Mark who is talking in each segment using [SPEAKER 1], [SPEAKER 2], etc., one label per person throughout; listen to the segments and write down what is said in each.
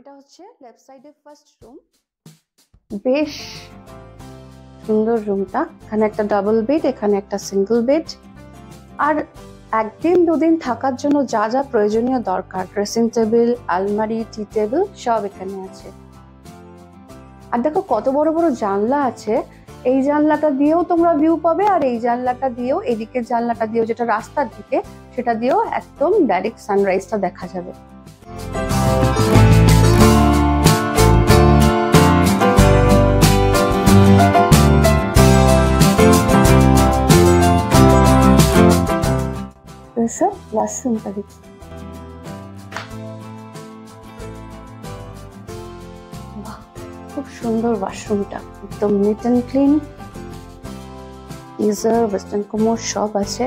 [SPEAKER 1] এটা হচ্ছে লেফট সাইডে ফার্স্ট রুম। বেশ সুন্দর রুমটা। এখানে একটা ডাবল বেড, এখানে একটা সিঙ্গেল বেড। আর একদিন দুদিন থাকার জন্য যা যা প্রয়োজনীয় দরকার, ড্রেসিং টেবিল, আলমারি, টি টেবিল সব এখানে আছে। আর দেখো কত বড় বড় জানলা আছে। এই জানলাটা দিয়েও তোমরা ভিউ পাবে, আর এই জানলাটা দিয়েও, এদিকের জানলাটা দিয়েও, যেটা রাস্তার দিকে, সেটা দিয়েও একদম ডাইরেক্ট সানরাইজটা দেখা যাবে। ওয়াশরুমটা দেখি, খুব সুন্দর ওয়াশরুমটা, একদম neat and clean. Geyser, western commode সব আছে।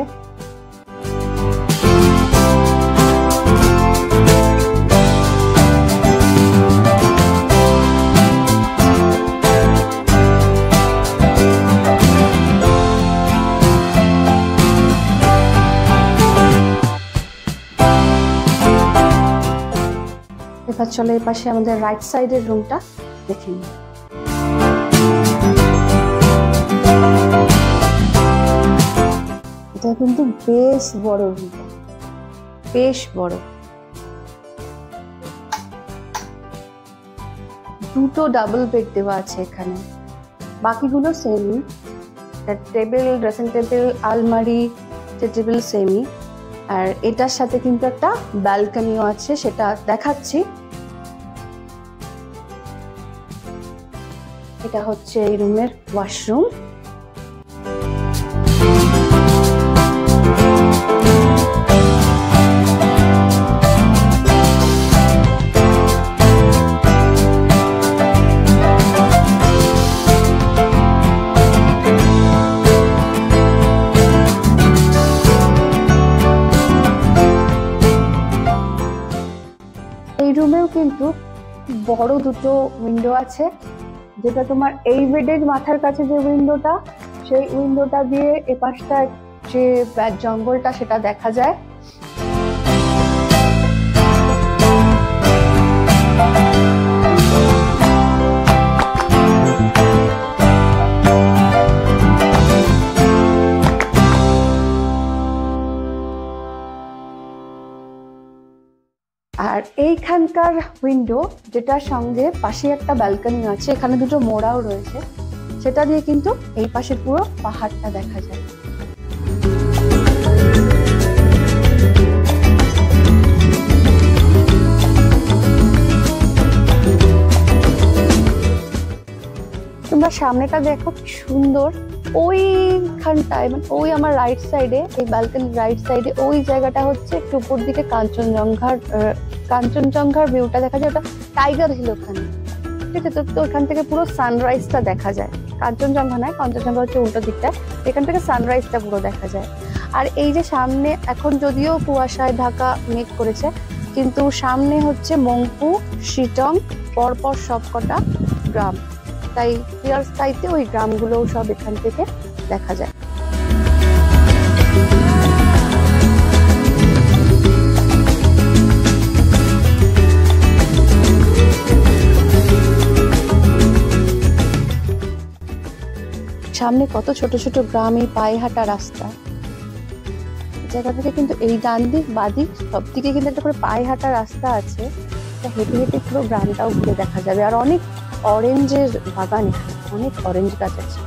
[SPEAKER 1] এবার চলো এই পাশে আমাদের রাইট সাইডের রুমটা দেখে নিই। এটা কিন্তু বেশ বড় রুমটা, বেশ বড়। দুটো ডাবল বেড দেওয়া আছে এখানে, বাকিগুলো সেমই। টেবিল, ড্রেসিং টেবিল, আলমারি, টেবিল সেমই। আর এটার সাথে কিন্তু একটা ব্যালকনিও আছে, সেটা দেখাচ্ছি। এটা হচ্ছে এই রুমের ওয়াশরুম। এই রুমেও কিন্তু বড় দুটো উইন্ডো আছে, যেটা তোমার এই বেডের মাথার কাছে যে উইন্ডোটা, সেই উইন্ডোটা দিয়ে এপাশটা যে জঙ্গলটা সেটা দেখা যায়। আর এইখানকার উইন্ডো, যেটার সঙ্গে পাশে একটা ব্যালকনি আছে, এখানে দুটো মোড়াও রয়েছে, সেটা দিয়ে কিন্তু এই পাশে পুরো পাহাড়টা দেখা যায়। তোমরা সামনেটা দেখো কি সুন্দর। ওইখানটায়, মানে ওই আমার রাইট সাইডে, এই ব্যালকনির রাইট সাইডে ওই জায়গাটা হচ্ছে একটু উপর দিকে কাঞ্চনজঙ্ঘার ভিউটা দেখা যায়। ওটা টাইগার হিল ওখানে, ঠিক আছে? তো ওখান থেকে পুরো সানরাইজটা দেখা যায়। কাঞ্চনজঙ্ঘা নয়, কাঞ্চনজঙ্ঘা হচ্ছে উল্টো দিকটা, এখান থেকে সানরাইজটা পুরো দেখা যায়। আর এই যে সামনে, এখন যদিও কুয়াশায় ঢাকা মেঘ করেছে, কিন্তু সামনে হচ্ছে মংপু, শিটং পরপর সবকটা গ্রাম, তাই ক্লিয়ার স্কাইতে ওই গ্রামগুলোও সব এখান থেকে দেখা যায়। সামনে কত ছোট ছোট গ্রাম, এই পায়ে হাঁটা রাস্তা। জায়গা থেকে কিন্তু এই ডান দিক বাদিক সব দিকে কিন্তু একটা করে পায়ে হাঁটা রাস্তা আছে, হেঁটে হেঁটে পুরো গ্রামটাও ঘুরে দেখা যাবে। আর অনেক অরেঞ্জের বাগান, অনেক অরেঞ্জ গাছ আছে।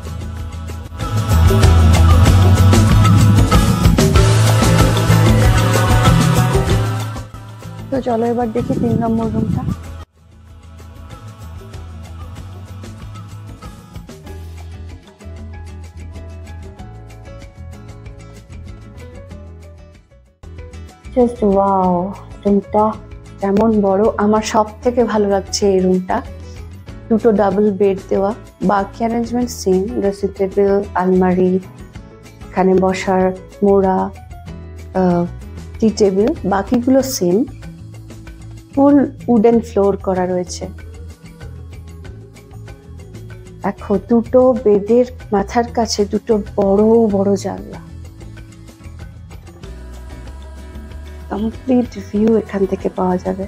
[SPEAKER 1] তো চলো এবার দেখি 3 নম্বর রুমটা। জাস্ট ওয়াও, রুমটা কেমন বড়! আমার সব থেকে ভালো লাগছে এই রুমটা। দুটো ডাবল বেড দেওয়া, বাকি অ্যারেঞ্জমেন্ট সেম, ড্রেসিং টেবিল, আলমারি, এখানে বসার মোড়া, টি টেবিল, বাকিগুলো সেম। ফুল উডেন ফ্লোর করা রয়েছে। দেখো দুটো বেডের মাথার কাছে দুটো বড় বড় জানলা, কমপ্লিট ভিউ এখান থেকে পাওয়া যাবে।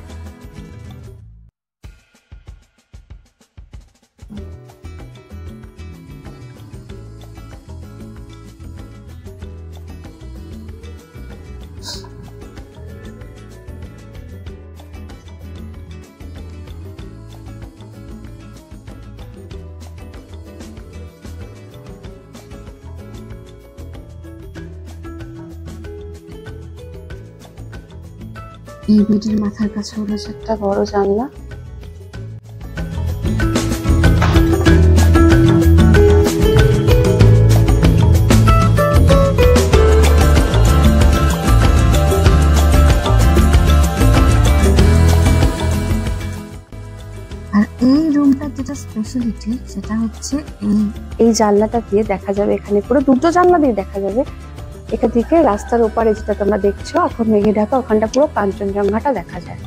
[SPEAKER 1] এই বেডের মাথার কাছে রয়েছে একটা বড় জানলা। আর এই রুমটার যেটা স্পেশালিটি সেটা হচ্ছে এই জানলাটা দিয়ে দেখা যাবে, এখানে পুরো দুটো জানলা দিয়ে দেখা যাবে এখান থেকে রাস্তার ওপারে যেটা তোমরা দেখছো এখন মেঘে ঢাকা, ওখানটা পুরো কাঞ্চনজঙ্ঘাটা দেখা যায়।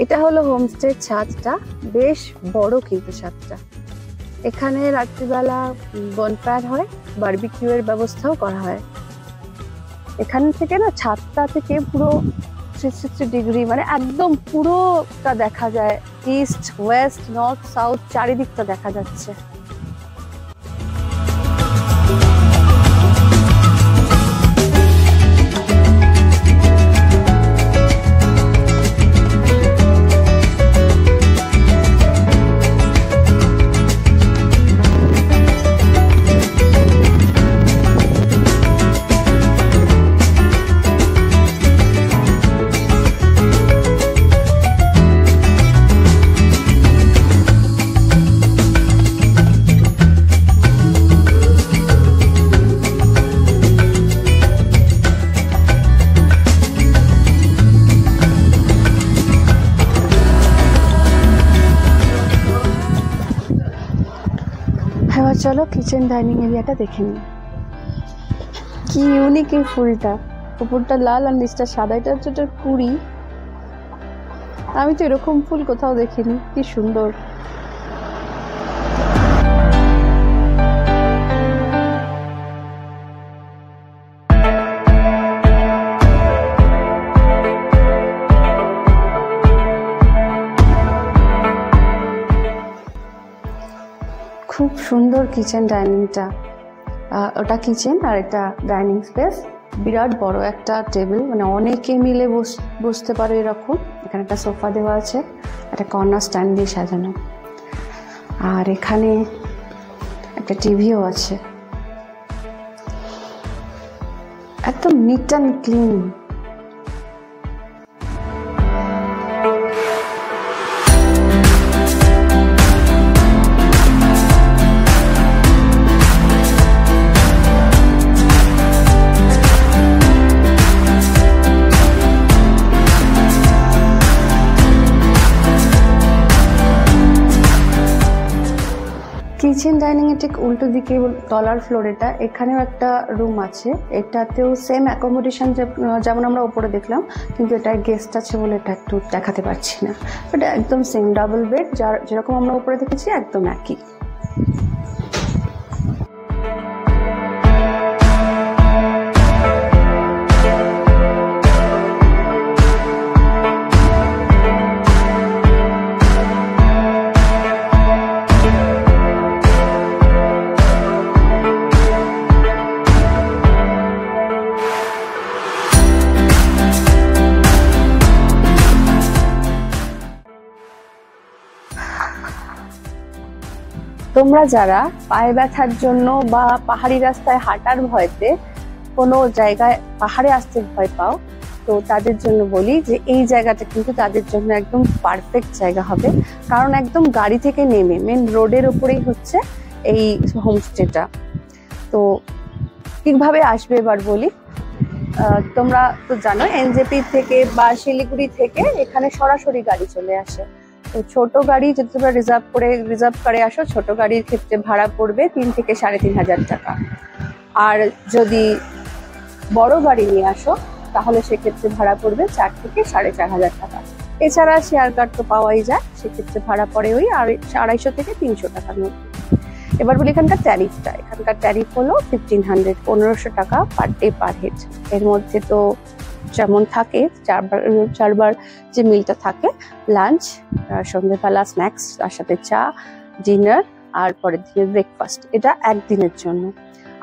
[SPEAKER 1] এটা হলো হোমস্টের ছাদটা, বেশ বড় কিন্তু ছাদটা। এখানে রাত্রিবেলা বনফায়ার হয়, বারবিকিউ এর ব্যবস্থাও করা হয়। এখান থেকে না ছাদটা থেকে পুরো 360 ডিগ্রি মানে একদম পুরোটা দেখা যায়, ইস্ট ওয়েস্ট নর্থ সাউথ চারিদিকটা দেখা যাচ্ছে। এবার চলো কিচেন ডাইনিং এরিয়াটা দেখে নিই। কি ইউনিক এই ফুলটা, উপরটা লাল আর নিচটা সাদা, এটা হচ্ছে একটা কুড়ি। আমি তো এরকম ফুল কোথাও দেখিনি, কি সুন্দর। খুব সুন্দর কিচেন ডাইনিংটা, ওটা কিচেন আর এটা ডাইনিং স্পেস। বিরাট বড় একটা টেবিল, মানে অনেকে মিলে বসতে পারে এরকম। এখানে একটা সোফা দেওয়া আছে, একটা কর্নার স্ট্যান্ড দিয়ে সাজানো, আর এখানে একটা টিভিও আছে। একদম neat and clean. Kitchen dining এর ঠিক উল্টো দিকে তলার ফ্লোরেটা, এখানেও একটা রুম আছে। এটাতেও সেম অ্যাকোমোডেশন যেমন আমরা উপরে দেখলাম, কিন্তু এটা গেস্ট আছে বলে এটা একটু দেখাতে পারছি না। এটা একদম সেম ডাবল বেড, যার যেরকম আমরা উপরে দেখেছি একদম একই। তোমরা যারা পায়ে ব্যথার জন্য বা পাহাড়ি রাস্তায় হাঁটার ভয়তে কোনো জায়গায় পাহাড়ে আসতে ভয় পাও, তো তাদের জন্য বলি যে এই জায়গাটা কিন্তু তাদের জন্য একদম পারফেক্ট জায়গা হবে। কারণ একদম গাড়ি থেকে নেমে মেন রোডের উপরেই হচ্ছে এই হোমস্টেটা। তো কিভাবে আসবে এবার বলি। তোমরা তো জানো এনজেপি থেকে বা শিলিগুড়ি থেকে এখানে সরাসরি গাড়ি চলে আসে। তো ছোট গাড়ি যদি তোমরা রিজার্ভ করে আসো, ছোট গাড়ির ক্ষেত্রে ভাড়া পড়বে 3 থেকে 3,500 টাকা। আর যদি বড় গাড়ি নিয়ে আসো তাহলে সেক্ষেত্রে ভাড়া পড়বে 4 থেকে 4,500 টাকা। এছাড়া শেয়ার কার তো পাওয়াই যায়, সেক্ষেত্রে ভাড়া পড়ে ওই 250 থেকে 300 টাকার মধ্যে। এবার বলি এখানকার ট্যারিফটা। এখানকার ট্যারিফ হলো 1500, 1500 টাকা পার ডে পার হেড। এর মধ্যে তো যেমন থাকে চারবার যে মিলটা থাকে, লাঞ্চ, সন্ধ্যেবেলা স্ন্যাক্স, তার সাথে চা, ডিনার আর পরের দিনের ব্রেকফাস্ট, এটা একদিনের জন্য।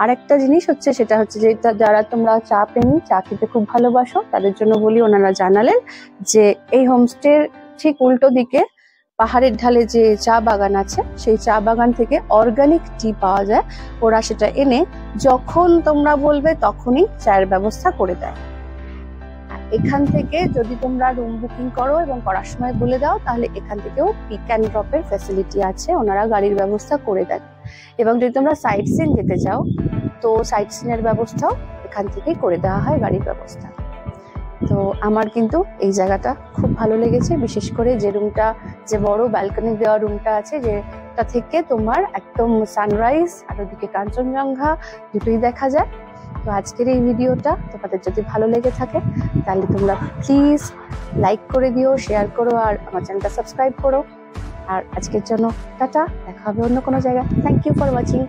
[SPEAKER 1] আর একটা জিনিস হচ্ছে সেটা হচ্ছে যে যারা তোমরা চা প্রেমী, চা খেতে খুব ভালোবাসো, তাদের জন্য বলি, ওনারা জানালেন যে এই হোমস্টের ঠিক উল্টো দিকে পাহাড়ের ঢালে যে চা বাগান আছে, সেই চা বাগান থেকে অর্গানিক টি পাওয়া যায়। ওরা সেটা এনে যখন তোমরা বলবে তখনই চায়ের ব্যবস্থা করে দেয়। এখান থেকে যদি তোমরা রুম বুকিং করো এবং করার সময় বলে দাও, তাহলে এখান থেকেও পিক অ্যান্ড ড্রপের ফ্যাসিলিটি আছে, ওনারা গাড়ির ব্যবস্থা করে দেন। এবং যদি তোমরা সাইট সিন যেতে চাও, তো সাইট সিনের ব্যবস্থাও এখান থেকেই করে দেওয়া হয়, গাড়ির ব্যবস্থা। তো আমার কিন্তু এই জায়গাটা খুব ভালো লেগেছে, বিশেষ করে যে রুমটা, যে বড় ব্যালকনি দেওয়া রুমটা আছে, যেটা থেকে তোমার একদম সানরাইজ আর ওদিকে কাঞ্চনজঙ্ঘা দুটোই দেখা যায়। তো আজকের এই ভিডিওটা তোমাদের যদি ভালো লেগে থাকে, তাহলে তোমরা প্লিজ লাইক করে দিও, শেয়ার করো, আর আমার চ্যানেলটা সাবস্ক্রাইব করো। আর আজকের জন্য টাটা, দেখা হবে অন্য কোনো জায়গায়। Thank you for watching.